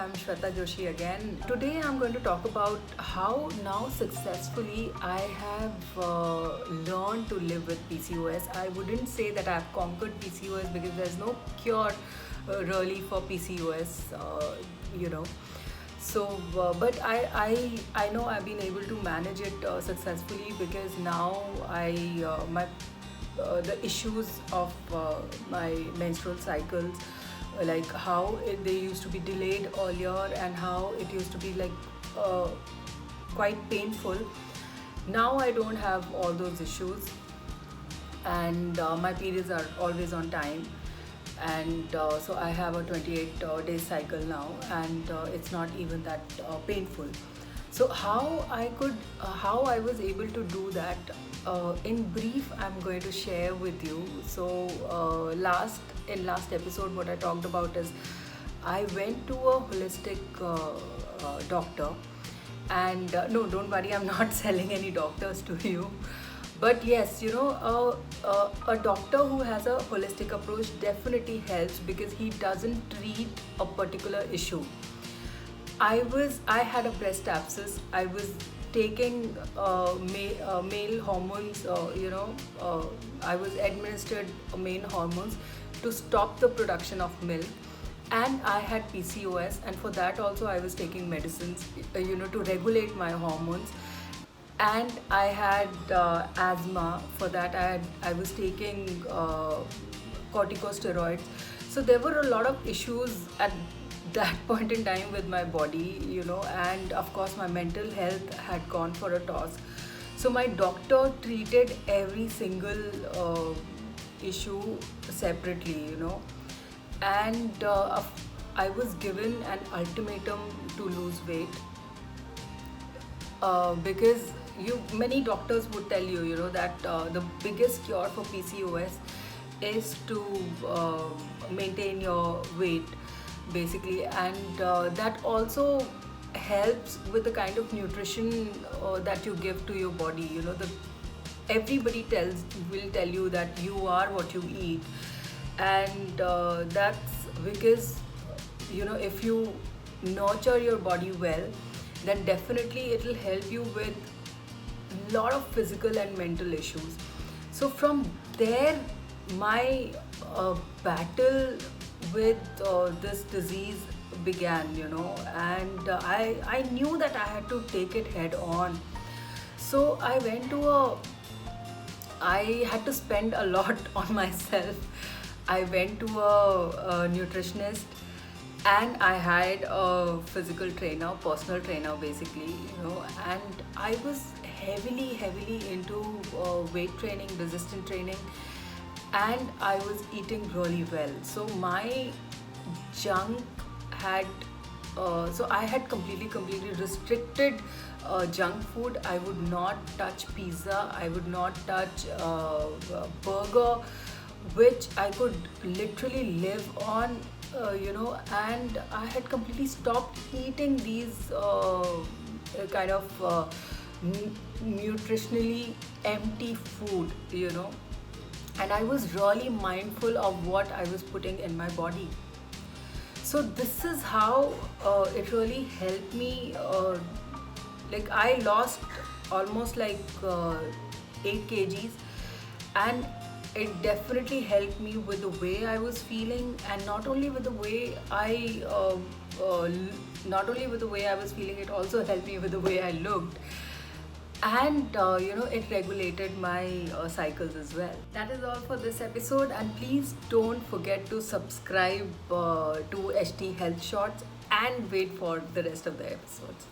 I'm Shweta Joshi again. Today I'm going to talk about how now successfully I have learned to live with PCOS. I wouldn't say that I've conquered PCOS because there's no cure really for PCOS, you know. But I know I've been able to manage it successfully because now the issues of my menstrual cycles, like how they used to be delayed earlier and how it used to be like quite painful. Now I don't have all those issues, and my periods are always on time, and so I have a 28 day cycle now, and it's not even that painful. So how I was able to do that, in brief I'm going to share with you. So last episode what I talked about is I went to a holistic doctor, and no, don't worry, I'm not selling any doctors to you. But yes, a doctor who has a holistic approach definitely helps because he doesn't treat a particular issue. I had a breast abscess. I was taking male hormones. I was administered male hormones to stop the production of milk, and I had PCOS, and for that also I was taking medicines, to regulate my hormones. And I had asthma. For that I was taking corticosteroids. So there were a lot of issues at that point in time with my body, and of course my mental health had gone for a toss. So my doctor treated every single issue separately, and I was given an ultimatum to lose weight, because many doctors would tell you, that the biggest cure for PCOS is to maintain your weight, basically, and that also helps with the kind of nutrition that you give to your body. Everybody will tell you that you are what you eat, and that's because if you nurture your body well, then definitely it will help you with a lot of physical and mental issues. So from there, my battle with this disease began, and I knew that I had to take it head on. So I had to spend a lot on myself. I went to a nutritionist, and I had a physical trainer, personal trainer, basically, and I was heavily into weight training, resistance training, and I was eating really well. So my junk had, so I had completely restricted junk food. I would not touch pizza. I would not touch burger, which I could literally live on, and I had completely stopped eating these kind of nutritionally empty food, and I was really mindful of what I was putting in my body. So this is how it really helped me. Like I lost almost like 8 kgs, and it definitely helped me with the way I was feeling, and not only with the way I was feeling, it also helped me with the way I looked, and it regulated my cycles as well. That is all for this episode, and please don't forget to subscribe to HT Health Shots and wait for the rest of the episodes.